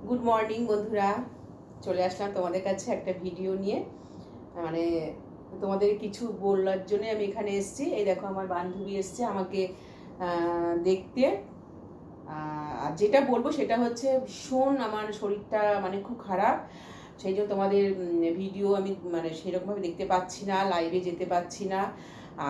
Good morning বন্ধুরা, চলে আসলাম তোমাদের কাছে একটা ভিডিও নিয়ে। মানে তোমাদের কিছু বলার জন্য আমি এখানে এসেছি। এই দেখো আমার বান্ধবী এসছে আমাকে দেখতে। আর যেটা বলবো সেটা হচ্ছে ভীষণ আমার শরীরটা মানে খুব খারাপ, সেই জন্য তোমাদের ভিডিও আমি মানে সেরকমভাবে দেখতে পাচ্ছি না, লাইভে যেতে পাচ্ছি না।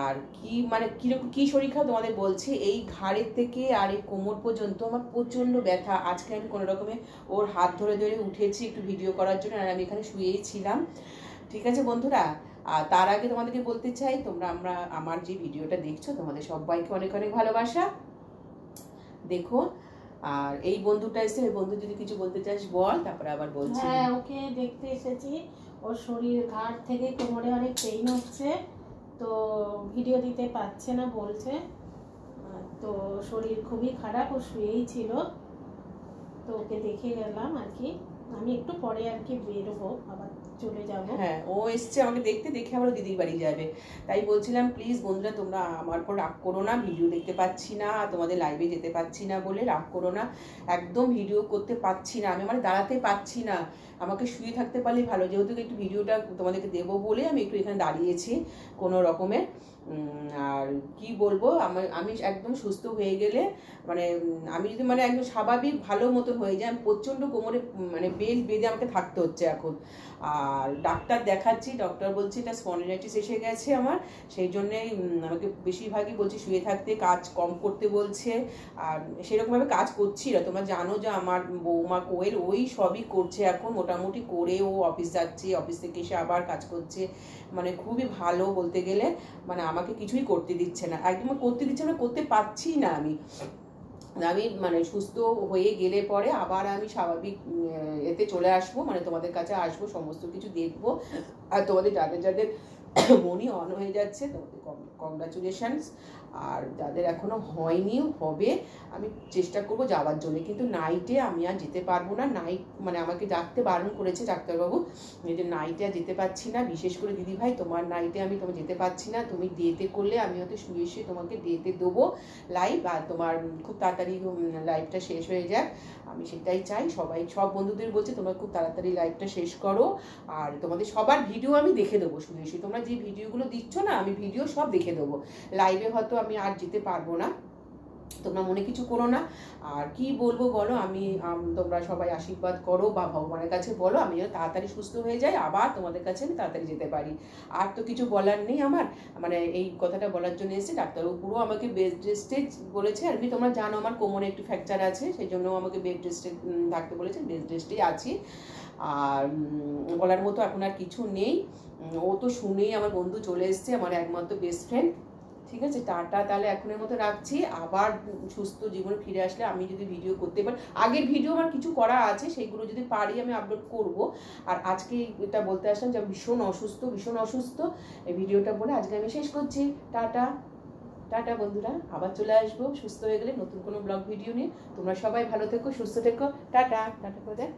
আর কি মানে কীরকম কী শরীর খারাপ তোমাদের বলছি, এই ঘাড়ের থেকে আর এই কোমর পর্যন্ত আমার প্রচণ্ড ব্যথা। আজকে আমি কোনো রকমে ওর হাত ধরে ধরে উঠেছি একটু ভিডিও করার জন্য, আর আমি এখানে শুয়েই ছিলাম। ঠিক আছে বন্ধুরা, আর তার আগে তোমাদেরকে বলতে চাই, তোমরা আমার যে ভিডিওটা দেখছো তোমাদের সবাইকে অনেক অনেক ভালোবাসা। দেখো, আর এই বন্ধুটা এসে, ওই বন্ধু যদি কিছু বলতে চাস বল, তারপরে আবার বলছি। হ্যাঁ, ওকে দেখতে এসেছি। ওর শরীর ঘাড় থেকে কোমরে অনেক পেইন হচ্ছে, তো ভিডিও দিতে পারছে না বলছে। তো শরীর খুবই খারাপ, ও শুয়েই ছিল, তো ওকে দেখে গেলাম আর কি। আমি একটু পরে আর কি বেরোবো, আবার চলে যাব। হ্যাঁ, ও এসছে আমাকে দেখতে, দেখে আবার দিদির বাড়ি যাবে। তাই বলছিলাম প্লিজ বন্ধুরা, তোমরা আমার পর রাগ করো না, ভিডিও দেখতে পাচ্ছি না, তোমাদের লাইভে যেতে পাচ্ছি না বলে রাগ করো না। একদম ভিডিও করতে পাচ্ছি না আমি, মানে দাঁড়াতে পাচ্ছি না। আমাকে শুয়ে থাকতে পারলে ভালো, যেহেতু একটু ভিডিওটা তোমাদেরকে দেবো বলে আমি একটু এখানে দাঁড়িয়েছি কোনো রকমের। আর কি বলবো, আমি একদম সুস্থ হয়ে গেলে, মানে আমি যদি মানে একদম স্বাভাবিক ভালো মতন হয়ে যায়, আমি প্রচণ্ড কোমরে মানে বেল্ট বেঁধে আমাকে থাকতে হচ্ছে এখন। আর ডাক্তার দেখাচ্ছি, ডক্টর বলছে এটা স্পন্ডিলাইটিস এসে গেছে আমার, সেই জন্যেই আমাকে বেশিরভাগই বলছে শুয়ে থাকতে, কাজ কম করতে বলছে। আর সেরকমভাবে কাজ করছি না, তোমরা জানো যে আমার বৌমা কোয়েল ওই সবই করছে এখন, মোটামুটি করে ও অফিস যাচ্ছে, অফিস থেকে এসে আবার কাজ করছে। মানে খুবই ভালো বলতে গেলে, মানে আমাকে কিছুই করতে দিচ্ছে না, একদম করতে দিচ্ছে না, করতে পারছি না আমি। মানে সুস্থ হয়ে গেলে পরে আবার আমি স্বাভাবিক এতে চলে আসবো, মানে তোমাদের কাছে আসবো, সমস্ত কিছু দেখবো। আর তোমাদের যাদের যাদের মনই অন হয়ে যাচ্ছে তোমাদের কংগ্রাচুলেশনস। আর যাদের এখনো হয়নি হবে, আমি চেষ্টা করব যাওয়ার জন্য, কিন্তু নাইটে আমি আর যেতে পারবো না। নাইট মানে আমাকে ডাকতে বারণ করেছে ডাক্তারবাবু, যে নাইটে আর যেতে পারছি না, বিশেষ করে দিদিভাই তোমার নাইটে আমি তোমার যেতে পারছি না, তুমি ডেতে করলে আমি হয়তো শুয়ে শুয়ে তোমাকে ডেতে দেবো লাইভ, আর তোমার খুব তাড়াতাড়ি লাইভটা শেষ হয়ে যাক, আমি সেটাই চাই। সব বন্ধুদের বলছে তোমরা খুব তাড়াতাড়ি লাইভটা শেষ করো, আর তোমাদের সবার ভিডিও আমি দেখে দেবো শুয়ে শুয়ে, তোমরা যে ভিডিওগুলো দিচ্ছ না আমি ভিডিও সব দেখে দেবো। লাইভে হয়তো আমি আর যেতে পারবো না, তোমরা মনে কিছু করো না। আর কি বলবো বলো, তোমরা সবাই আশীর্বাদ করো বা ভগবানের কাছে বলো আমি যেন তাড়াতাড়ি সুস্থ হয়ে যাই, আবার তোমাদের কাছে আমি তাড়াতাড়ি যেতে পারি। আর তো কিছু বলার নেই আমার, মানে এই কথাটা বলার জন্য এসেছে। ডাক্তারবাবু পুরো আমাকে বেড রেস্টে বলেছে, আর কি তোমরা জানো আমার কোমরে একটু ফ্র্যাকচার আছে, সেই জন্য আমাকে বেড রেস্টে থাকতে বলেছে, বেড রেস্টেই আছি। আর বলার মতো এখন আর কিছু নেই। ও তো শুনেই আমার বন্ধু চলে এসছে, আমার একমাত্র বেস্ট ফ্রেন্ড। ঠিক আছে, টাটা, তাহলে এখনের মতো রাখছি। আবার সুস্থ জীবনে ফিরে আসলে আমি যদি ভিডিও করতে পারি, আগের ভিডিও আমার কিছু করা আছে, সেইগুলো যদি পারি আমি আপলোড করব। আর আজকে এটা বলতে আসলাম যে আমি ভীষণ অসুস্থ। এই ভিডিওটা বলে আজকে আমি শেষ করছি। টাটা টাটা বন্ধুরা, আবার চলে আসবো সুস্থ হয়ে গেলে নতুন কোনো ব্লগ ভিডিও নিয়ে। তোমরা সবাই ভালো থেকো, সুস্থ থেকো। টাটা টাটা করে দেখ।